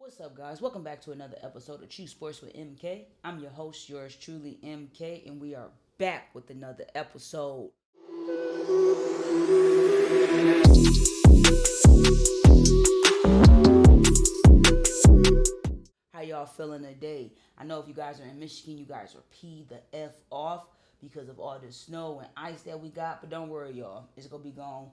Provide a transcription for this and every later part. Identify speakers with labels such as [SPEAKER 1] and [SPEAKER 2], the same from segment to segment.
[SPEAKER 1] What's up, guys? Welcome back to another episode of True Sports with MK. I'm your host, yours truly, MK, and we are back with another episode. How y'all feeling today? I know if you guys are in Michigan, you guys are P the F off because of all the snow and ice that we got, but don't worry, y'all. It's gonna be gone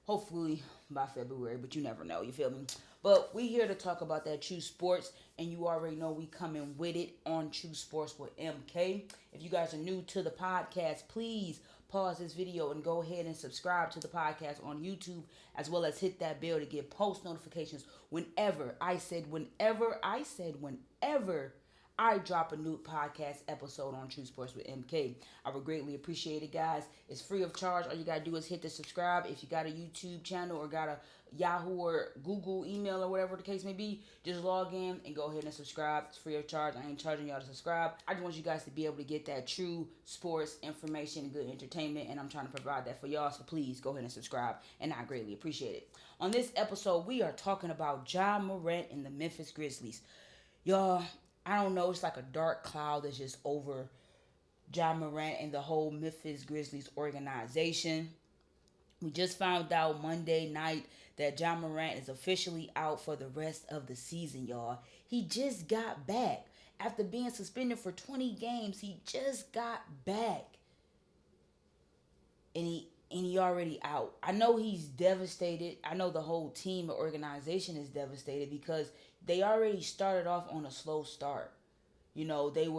[SPEAKER 1] hopefully by February, but you never know, you feel me? But we here to talk about that True Sports, and you already know we coming with it on True Sports with MK. If you guys are new to the podcast, please pause this video and go ahead and subscribe to the podcast on YouTube, as well as hit that bell to get post notifications whenever I drop a new podcast episode on True Sports with MK. I would greatly appreciate it, guys. It's free of charge. All you gotta do is hit the subscribe. If you got a YouTube channel or got a Yahoo or Google email or whatever the case may be, just log in and go ahead and subscribe. It's free of charge. I ain't charging y'all to subscribe. I just want you guys to be able to get that true sports information and good entertainment, and I'm trying to provide that for y'all. So please go ahead and subscribe, and I greatly appreciate it. On this episode, we are talking about Ja Morant and the Memphis Grizzlies. Y'all, I don't know, it's like a dark cloud that's just over Ja Morant and the whole Memphis Grizzlies organization. We just found out Monday night that Ja Morant is officially out for the rest of the season, y'all. He just got back. After being suspended for 20 games, he just got back. And he already out. I know he's devastated. I know the whole team or organization is devastated because they already started off on a slow start. You know, they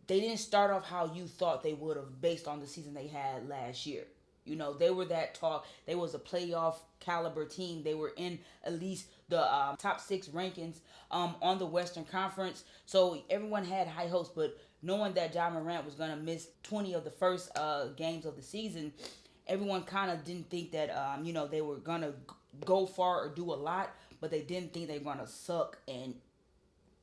[SPEAKER 1] didn't start off how you thought they would have based on the season they had last year. You know, they were that talk. They was a playoff caliber team. They were in at least the top six rankings on the Western Conference. So everyone had high hopes, but knowing that Ja Morant was going to miss 20 of the first games of the season, everyone kind of didn't think that, they were going to go far or do a lot, but they didn't think they were going to suck and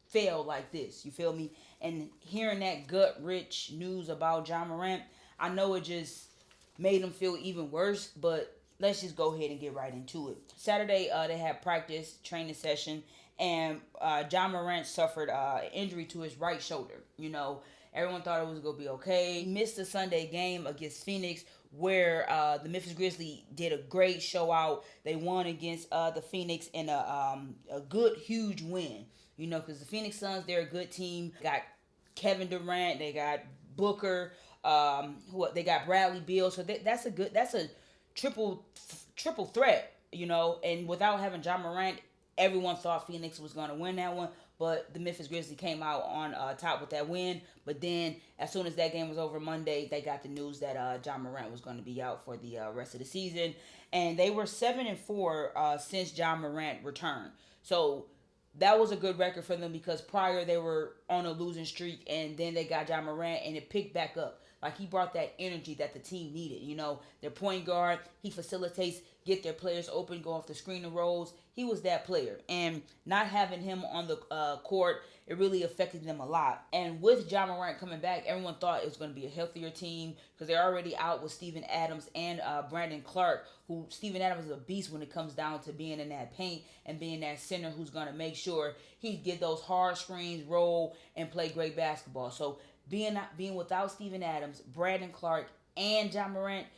[SPEAKER 1] fail like this. You feel me? And hearing that gut rich news about Ja Morant, I know it just made him feel even worse, but let's just go ahead and get right into it. Saturday, they had practice, training session, and Ja Morant suffered an injury to his right shoulder. You know, everyone thought it was going to be okay. He missed the Sunday game against Phoenix, where the Memphis Grizzlies did a great show out. They won against the Phoenix in a good, huge win. You know, because the Phoenix Suns, they're a good team. Got Kevin Durant, they got Booker, they got Bradley Beal. So that's a triple threat, you know. And without having Ja Morant, everyone thought Phoenix was going to win that one. But the Memphis Grizzlies came out on top with that win. But then, as soon as that game was over Monday, they got the news that Ja Morant was going to be out for the rest of the season. And they were 7-4 since Ja Morant returned. So that was a good record for them because prior they were on a losing streak, and then they got Ja Morant and it picked back up. Like, he brought that energy that the team needed. You know, their point guard, he facilitates, get their players open, go off the screen and rolls. He was that player. And not having him on the court, it really affected them a lot. And with Ja Morant coming back, everyone thought it was going to be a healthier team because they're already out with Steven Adams and Brandon Clark, who Steven Adams is a beast when it comes down to being in that paint and being that center who's going to make sure he get those hard screens, roll, and play great basketball. So being without Steven Adams, Brandon Clark, and Ja Morant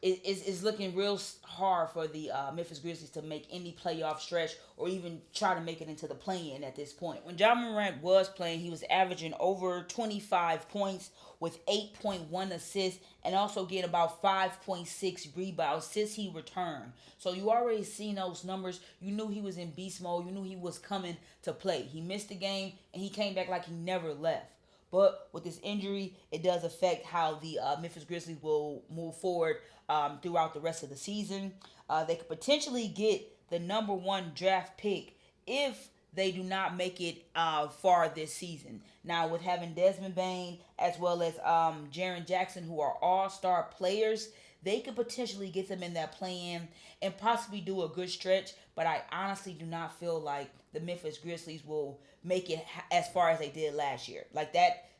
[SPEAKER 1] is looking real hard for the Memphis Grizzlies to make any playoff stretch or even try to make it into the play-in at this point. When Ja Morant was playing, he was averaging over 25 points with 8.1 assists and also getting about 5.6 rebounds since he returned. So you already seen those numbers. You knew he was in beast mode. You knew he was coming to play. He missed the game and he came back like he never left. But with this injury, it does affect how the Memphis Grizzlies will move forward throughout the rest of the season. They could potentially get the number one draft pick if they do not make it far this season. Now, with having Desmond Bane as well as Jaren Jackson, who are all-star players, they could potentially get them in that play-in and possibly do a good stretch. But I honestly do not feel like the Memphis Grizzlies will make it as far as they did last year. Like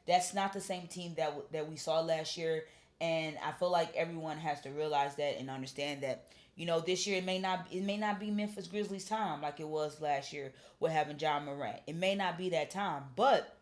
[SPEAKER 1] that's not the same team that we saw last year. And I feel like everyone has to realize that and understand that This year it may not be Memphis Grizzlies time like it was last year with having John Morant. It may not be that time, but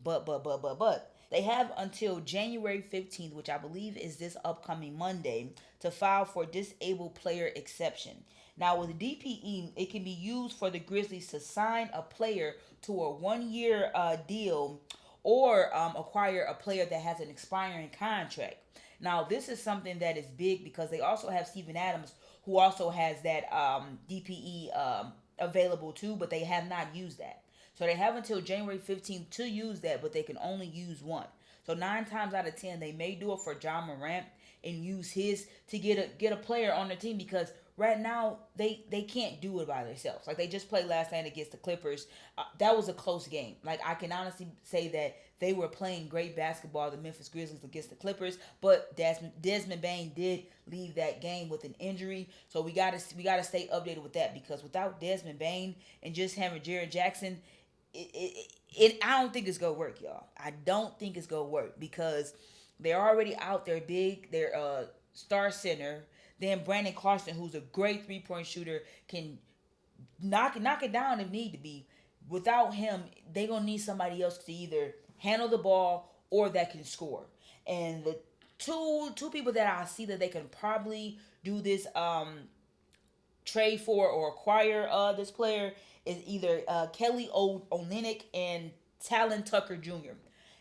[SPEAKER 1] they have until January 15th, which I believe is this upcoming Monday, to file for disabled player exception. Now, with the DPE, it can be used for the Grizzlies to sign a player to a 1 year deal or acquire a player that has an expiring contract. Now, this is something that is big because they also have Steven Adams, who also has that DPE available too, but they have not used that. So they have until January 15th to use that, but they can only use one. So 9 times out of 10, they may do it for John Morant and use his to get a player on the team, because right now they can't do it by themselves. Like, they just played last night against the Clippers. That was a close game. Like, I can honestly say that they were playing great basketball, the Memphis Grizzlies, against the Clippers. But Desmond Bane did leave that game with an injury, so we gotta stay updated with that, because without Desmond Bane and just having Jared Jackson, I don't think it's gonna work, y'all. I don't think it's gonna work, because they're already out there big. They're star center. Then Brandon Clarkson, who's a great 3-point shooter, can knock it down if need to be. Without him, they're gonna need somebody else to either handle the ball or that can score. And the two people that I see that they can probably do this trade for or acquire this player is either Kelly Olynyk and Talon Tucker Jr.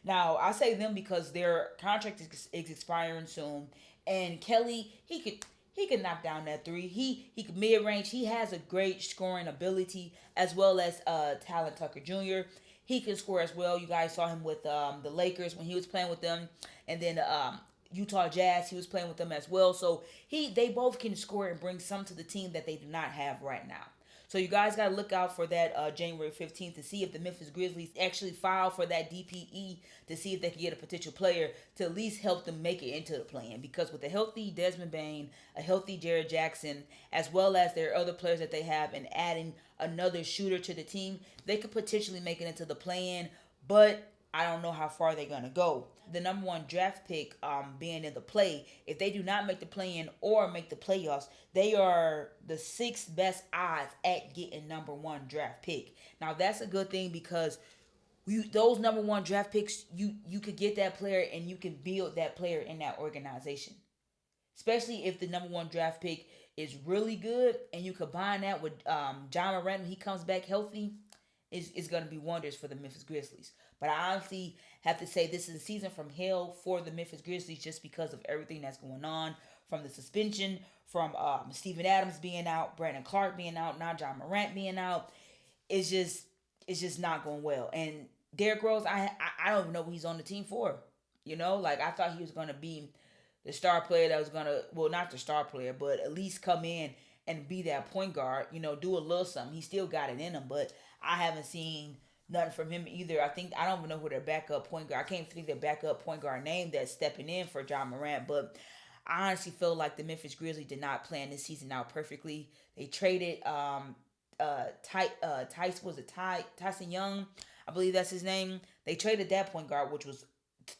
[SPEAKER 1] Now, I say them because their contract is expiring soon, and Kelly, he could knock down that three. He could mid range. He has a great scoring ability, as well as Talon Tucker Jr. He can score as well. You guys saw him with the Lakers when he was playing with them, and then Utah Jazz, he was playing with them as well. So they both can score and bring some to the team that they do not have right now. So you guys got to look out for that January 15th to see if the Memphis Grizzlies actually file for that DPE to see if they can get a potential player to at least help them make it into the plan. Because with a healthy Desmond Bane, a healthy Jared Jackson, as well as their other players that they have, and adding another shooter to the team, they could potentially make it into the plan. But I don't know how far they're going to go. The number one draft pick being in the play, if they do not make the play-in or make the playoffs, they are the sixth best odds at getting number one draft pick. Now, that's a good thing, because those number one draft picks, you could get that player and you can build that player in that organization. Especially if the number one draft pick is really good and you combine that with John Morant when he comes back healthy, is going to be wonders for the Memphis Grizzlies. But I honestly have to say this is a season from hell for the Memphis Grizzlies, just because of everything that's going on, from the suspension, from Steven Adams being out, Brandon Clark being out, now John Morant being out. It's just not going well. And Derrick Rose, I don't even know what he's on the team for. Like, I thought he was going to be the star player that was going to, well, not the star player, but at least come in and be that point guard, do a little something. He still got it in him, but I haven't seen nothing from him either. I don't even know who their backup point guard. I can't think their backup point guard name that's stepping in for John Morant. But I honestly feel like the Memphis Grizzlies did not plan this season out perfectly. They traded Tyson Young, I believe that's his name. They traded that point guard, which was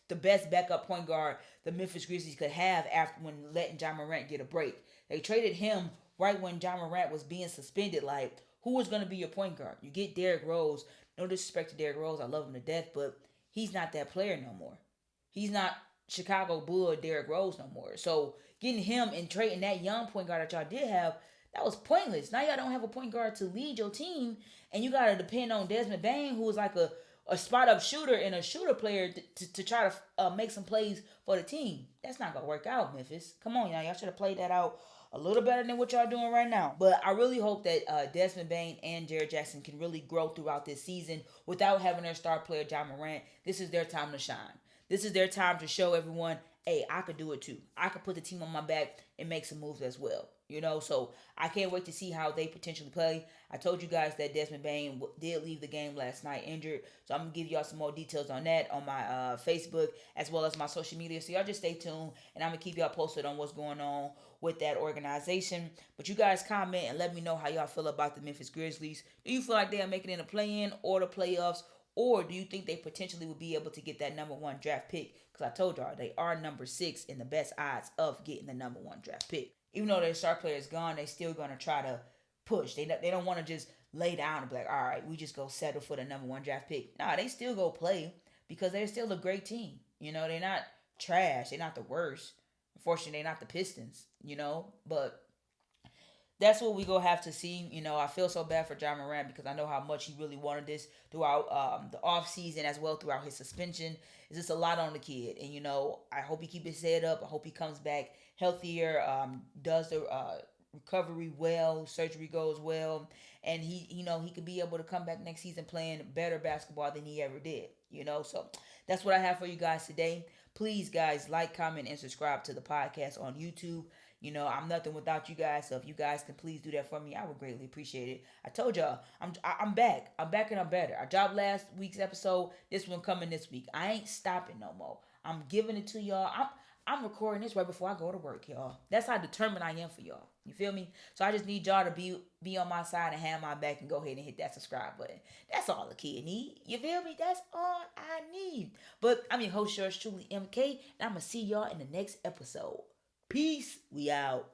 [SPEAKER 1] the best backup point guard the Memphis Grizzlies could have after when letting John Morant get a break. They traded him right when John Morant was being suspended. Like, who is going to be your point guard? You get Derrick Rose. No disrespect to Derrick Rose. I love him to death, but he's not that player no more. He's not Chicago Bull Derrick Rose no more. So getting him and trading that young point guard that y'all did have, that was pointless. Now y'all don't have a point guard to lead your team, and you got to depend on Desmond Bane, who is like a spot-up shooter and a shooter player to try to make some plays for the team. That's not going to work out, Memphis. Come on, y'all. Y'all should have played that out a little better than what y'all doing right now. But I really hope that Desmond Bane and Jared Jackson can really grow throughout this season without having their star player, John Morant. This is their time to shine. This is their time to show everyone, hey, I could do it too. I could put the team on my back and make some moves as well. So I can't wait to see how they potentially play. I told you guys that Desmond Bane did leave the game last night injured. So I'm going to give y'all some more details on that on my Facebook as well as my social media. So y'all just stay tuned, and I'm going to keep y'all posted on what's going on with that organization. But you guys comment and let me know how y'all feel about the Memphis Grizzlies. Do you feel like they are making it in the play-in or the playoffs? Or do you think they potentially will be able to get that number one draft pick? Because I told y'all they are number 6 in the best odds of getting the number one draft pick. Even though their star player is gone, they still gonna try to push. They don't want to just lay down and be like, all right, we just go settle for the number one draft pick. Nah, they still go play because they're still a great team. You know, they're not trash. They're not the worst. Unfortunately, they're not the Pistons. You know, but that's what we gonna have to see. You know, I feel so bad for John Morant because I know how much he really wanted this throughout the off season as well throughout his suspension. It's just a lot on the kid, and you know, I hope he keep his head up. I hope he comes back healthier, does the recovery well, surgery goes well, and you know, he could be able to come back next season playing better basketball than he ever did. You know, so that's what I have for you guys today. Please, guys, like, comment, and subscribe to the podcast on YouTube. You know, I'm nothing without you guys. So if you guys can please do that for me, I would greatly appreciate it. I told y'all, I'm back. I'm back and I'm better. I dropped last week's episode. This one coming this week. I ain't stopping no more. I'm giving it to y'all. I'm recording this right before I go to work, y'all. That's how determined I am for y'all. You feel me? So I just need y'all to be on my side and have my back and go ahead and hit that subscribe button. That's all the kid need. You feel me? That's all I need. But I'm your host, yours truly, MK, and I'm gonna see y'all in the next episode. Peace. We out.